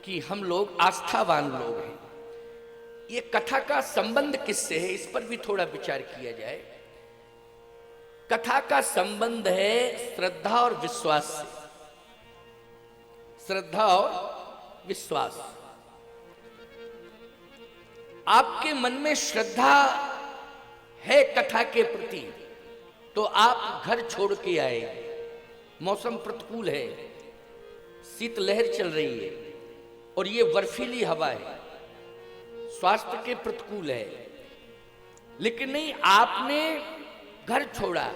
कि हम लोग आस्थावान लोग हैं। ये कथा का संबंध किससे है, इस पर भी थोड़ा विचार किया जाए। कथा का संबंध है श्रद्धा और विश्वास से। श्रद्धा और विश्वास। आपके मन में श्रद्धा है कथा के प्रति तो आप घर छोड़ के आए। मौसम प्रतिकूल है, शीतलहर चल रही है और ये बर्फीली हवा है, स्वास्थ्य के प्रतिकूल है, लेकिन नहीं, आपने घर छोड़ा।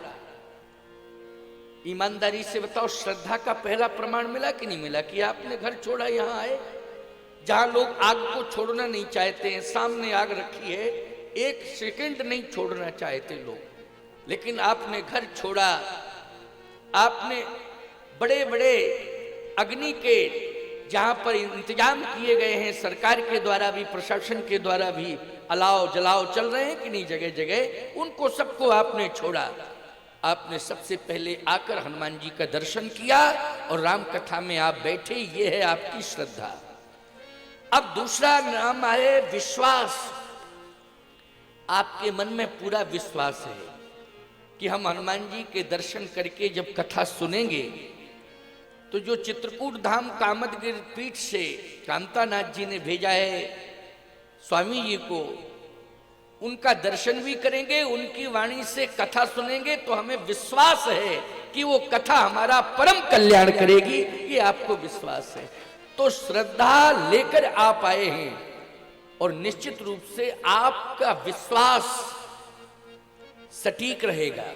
ईमानदारी से बताओ, श्रद्धा का पहला प्रमाण मिला कि नहीं मिला कि आपने घर छोड़ा, यहां आए जहां लोग आग को छोड़ना नहीं चाहते हैं। सामने आग रखी है, एक सेकंड नहीं छोड़ना चाहते लोग, लेकिन आपने घर छोड़ा। आपने बड़े बड़े अग्नि के जहां पर इंतजाम किए गए हैं सरकार के द्वारा भी, प्रशासन के द्वारा भी, अलाव जलाव चल रहे हैं कि नहीं जगह जगह, उनको सबको आपने छोड़ा। आपने सबसे पहले आकर हनुमान जी का दर्शन किया और राम कथा में आप बैठे, ये है आपकी श्रद्धा। अब दूसरा नाम आए विश्वास। आपके मन में पूरा विश्वास है कि हम हनुमान जी के दर्शन करके जब कथा सुनेंगे तो जो चित्रकूट धाम कामदगिरि पीठ से कामतानाथ जी ने भेजा है स्वामी जी को, उनका दर्शन भी करेंगे, उनकी वाणी से कथा सुनेंगे तो हमें विश्वास है कि वो कथा हमारा परम कल्याण करेगी। ये आपको विश्वास है, तो श्रद्धा लेकर आप आए हैं और निश्चित रूप से आपका विश्वास सटीक रहेगा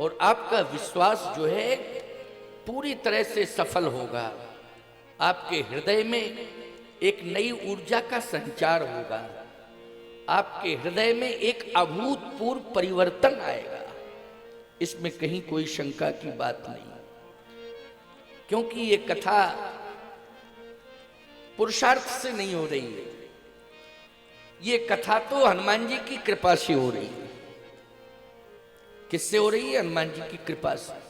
और आपका विश्वास जो है पूरी तरह से सफल होगा। आपके हृदय में एक नई ऊर्जा का संचार होगा, आपके हृदय में एक अभूतपूर्व परिवर्तन आएगा। इसमें कहीं कोई शंका की बात नहीं, क्योंकि ये कथा पुरुषार्थ से नहीं हो रही है, ये कथा तो हनुमान जी की कृपा से हो रही है। किससे हो रही है? हनुमान जी की कृपा से।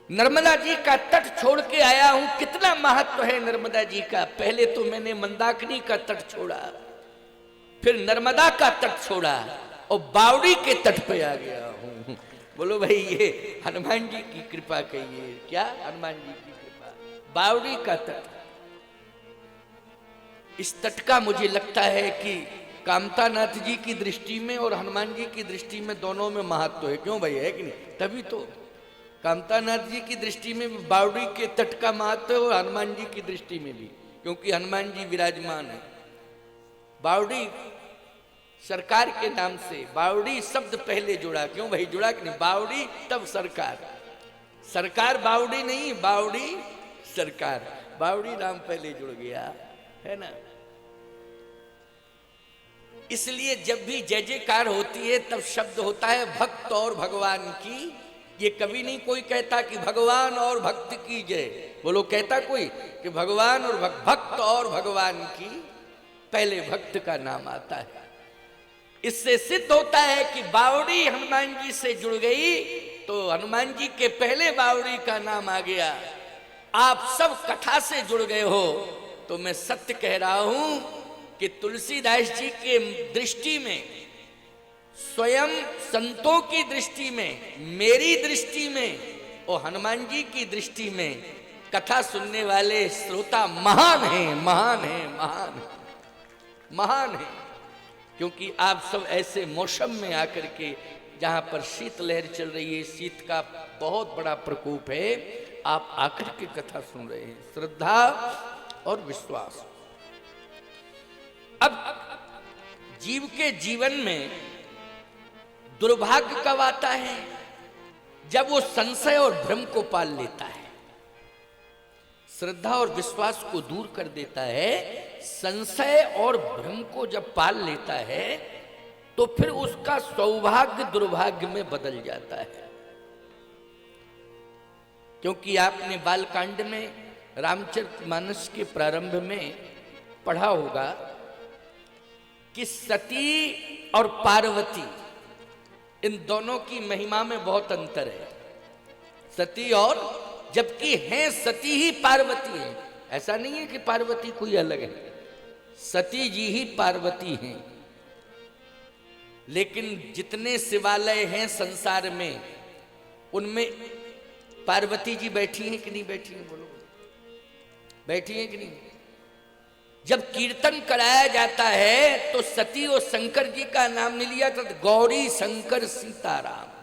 नर्मदा जी का तट छोड़ के आया हूं, कितना महत्व है नर्मदा जी का। पहले तो मैंने मंदाकिनी का तट छोड़ा, फिर नर्मदा का तट छोड़ा और बावड़ी के तट पे आ गया हूं। बोलो भाई, ये हनुमान जी की कृपा कहिए। क्या हनुमान जी की कृपा? बावड़ी का तट। इस तट का मुझे लगता है कि कामतानाथ जी की दृष्टि में और हनुमान जी की दृष्टि में दोनों में महत्व है। क्यों भाई, है कि नहीं? तभी तो कामतानाथ जी की दृष्टि में भी बावड़ी के तट का महत्व है और हनुमान जी की दृष्टि में भी, क्योंकि हनुमान जी विराजमान है। बावड़ी सरकार के नाम से बावड़ी शब्द पहले जुड़ा। क्यों भाई, जुड़ा कि नहीं? बावड़ी तब सरकार, सरकार बावड़ी नहीं, बावड़ी सरकार, बावड़ी नाम पहले जुड़ गया है ना। इसलिए जब भी जय जयकार होती है तब शब्द होता है भक्त और भगवान की। ये कभी नहीं कोई कहता कि भगवान और भक्त की जय। बोलो, कहता कोई कि भगवान और भक्त और भगवान की? पहले भक्त का नाम आता है। इससे सिद्ध होता है कि बावड़ी हनुमान जी से जुड़ गई तो हनुमान जी के पहले बावड़ी का नाम आ गया। आप सब कथा से जुड़ गए हो तो मैं सत्य कह रहा हूं कि तुलसीदास जी के दृष्टि में, स्वयं संतों की दृष्टि में, मेरी दृष्टि में और हनुमान जी की दृष्टि में कथा सुनने वाले श्रोता महान हैं, महान हैं, महान हैं, महान हैं। क्योंकि आप सब ऐसे मौसम में आकर के, जहां पर शीतलहर चल रही है, शीत का बहुत बड़ा प्रकोप है, आप आकर के कथा सुन रहे हैं। श्रद्धा और विश्वास। अब जीव के जीवन में दुर्भाग्य कब आता है? जब वो संशय और भ्रम को पाल लेता है। श्रद्धा और विश्वास को दूर कर देता है। संशय और भ्रम को जब पाल लेता है तो फिर उसका सौभाग्य दुर्भाग्य में बदल जाता है। क्योंकि आपने बालकांड में, रामचरितमानस के प्रारंभ में पढ़ा होगा कि सती और पार्वती, इन दोनों की महिमा में बहुत अंतर है। सती और जबकि हैं सती ही पार्वती है। ऐसा नहीं है कि पार्वती कोई अलग है, सती जी ही पार्वती हैं। लेकिन जितने शिवालय हैं संसार में, उनमें पार्वती जी बैठी हैं कि नहीं बैठी हैं? बोलो, बैठी हैं कि नहीं? जब कीर्तन कराया जाता है तो सती और शंकर जी का नाम नहीं लिया था, गौरी शंकर सीताराम।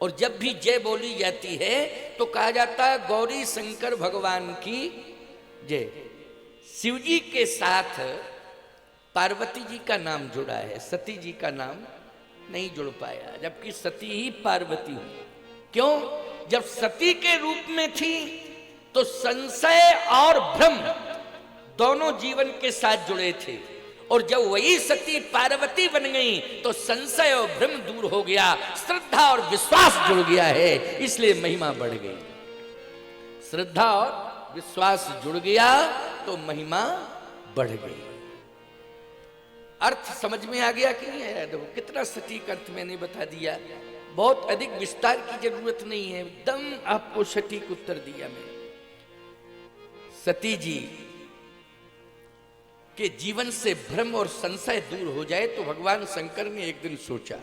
और जब भी जय बोली जाती है तो कहा जाता है गौरी शंकर भगवान की जय। शिव जी के साथ पार्वती जी का नाम जुड़ा है, सती जी का नाम नहीं जुड़ पाया, जबकि सती ही पार्वती हुई। क्यों? जब सती के रूप में थी तो संशय और भ्रम दोनों जीवन के साथ जुड़े थे, और जब वही सती पार्वती बन गई तो संशय और भ्रम दूर हो गया, श्रद्धा और विश्वास जुड़ गया है, इसलिए महिमा बढ़ गई। श्रद्धा और विश्वास जुड़ गया तो महिमा बढ़ गई। अर्थ समझ में आ गया कि नहीं आया? देखो कितना सटीक अर्थ मैंने बता दिया, बहुत अधिक विस्तार की जरूरत नहीं है, एकदम आपको सटीक उत्तर दिया मैंने। सती जी के जीवन से भ्रम और संशय दूर हो जाए तो भगवान शंकर ने एक दिन सोचा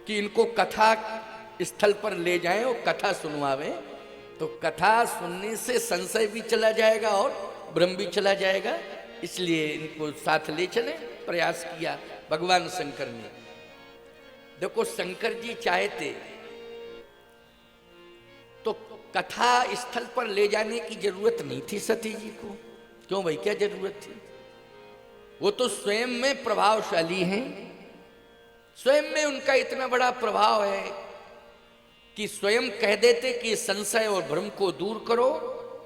कि इनको कथा स्थल पर ले जाएं और कथा सुनवावें, तो कथा सुनने से संशय भी चला जाएगा और भ्रम भी चला जाएगा, इसलिए इनको साथ ले चले। प्रयास किया भगवान शंकर ने। देखो शंकर जी चाहते तो कथा स्थल पर ले जाने की जरूरत नहीं थी सती जी को। क्यों भाई, क्या जरूरत थी? वो तो स्वयं में प्रभावशाली हैं, स्वयं में उनका इतना बड़ा प्रभाव है कि स्वयं कह देते कि संशय और भ्रम को दूर करो,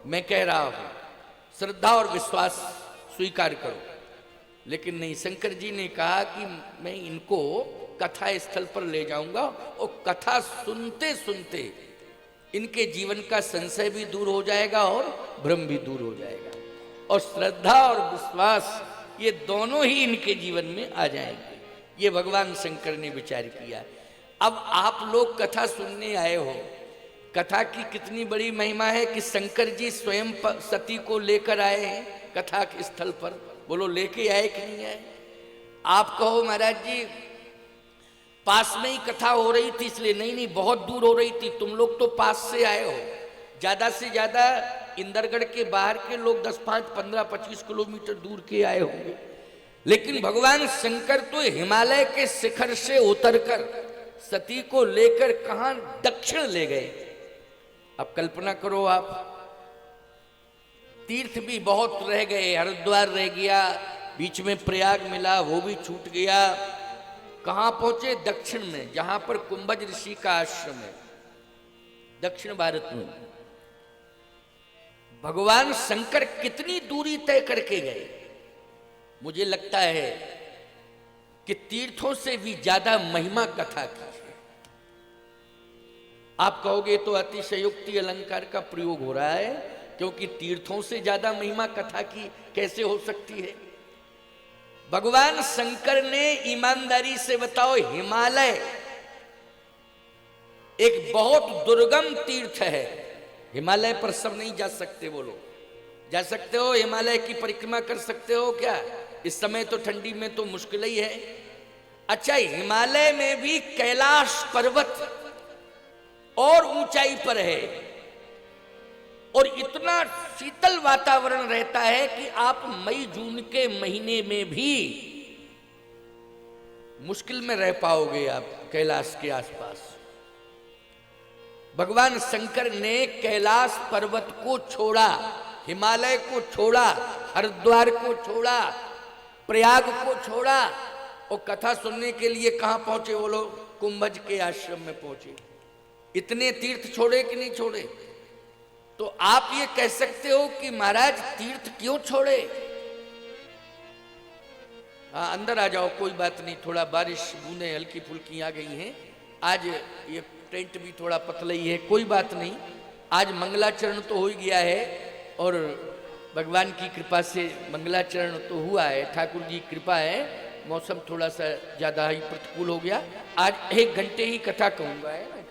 मैं कह रहा हूं, श्रद्धा और विश्वास स्वीकार करो। लेकिन नहीं, शंकर जी ने कहा कि मैं इनको कथा स्थल पर ले जाऊंगा और कथा सुनते सुनते इनके जीवन का संशय भी दूर हो जाएगा और भ्रम भी दूर हो जाएगा, और श्रद्धा और विश्वास ये दोनों ही इनके जीवन में आ जाएंगे। ये भगवान शंकर ने विचार किया। अब आप लोग कथा सुनने आए हो, कथा की कितनी बड़ी महिमा है कि शंकर जी स्वयं सती को लेकर आए हैं कथा के स्थल पर। बोलो, लेके आए कि नहीं आए? आप कहो महाराज जी पास में ही कथा हो रही थी इसलिए, नहीं, बहुत दूर हो रही थी, तुम लोग तो पास से आए हो। ज्यादा से ज्यादा इंदरगढ़ के बाहर के लोग 10, 5, 15, 25 किलोमीटर दूर के आए होंगे, लेकिन भगवान शंकर तो हिमालय के शिखर से उतरकर सती को लेकर कहां, दक्षिण ले गए। अब कल्पना करो आप, तीर्थ भी बहुत रह गए, हरिद्वार रह गया, बीच में प्रयाग मिला, वो भी छूट गया। कहां पहुंचे? दक्षिण में, जहां पर कुंभज ऋषि का आश्रम है, दक्षिण भारत में। भगवान शंकर कितनी दूरी तय करके गए? मुझे लगता है कि तीर्थों से भी ज्यादा महिमा कथा की है। आप कहोगे तो अतिशयोक्ति अलंकार का प्रयोग हो रहा है, क्योंकि तीर्थों से ज्यादा महिमा कथा की कैसे हो सकती है? भगवान शंकर ने ईमानदारी से बताओ, हिमालय एक बहुत दुर्गम तीर्थ है, हिमालय पर सब नहीं जा सकते। बोलो, जा सकते हो? हिमालय की परिक्रमा कर सकते हो क्या? इस समय तो ठंडी में तो मुश्किल ही है। अच्छा, हिमालय में भी कैलाश पर्वत और ऊंचाई पर है, और इतना शीतल वातावरण रहता है कि आप मई जून के महीने में भी मुश्किल में रह पाओगे आप कैलाश के आसपास। भगवान शंकर ने कैलाश पर्वत को छोड़ा, हिमालय को छोड़ा, हरिद्वार को छोड़ा, प्रयाग को छोड़ा, और कथा सुनने के लिए कहां पहुंचे? वो लोग कुंभज के आश्रम में पहुंचे। इतने तीर्थ छोड़े कि नहीं छोड़े? तो आप ये कह सकते हो कि महाराज तीर्थ क्यों छोड़े? हाँ, अंदर आ जाओ, कोई बात नहीं, थोड़ा बारिश बूंदें हल्की फुल्की आ गई हैं। आज ये टेंट भी थोड़ा पतला ही है, कोई बात नहीं। आज मंगलाचरण तो हो ही गया है, और भगवान की कृपा से मंगलाचरण तो हुआ है, ठाकुर जी की कृपा है। मौसम थोड़ा सा ज़्यादा ही प्रतिकूल हो गया। आज 1 घंटे ही कथा कहूँगा, है ना,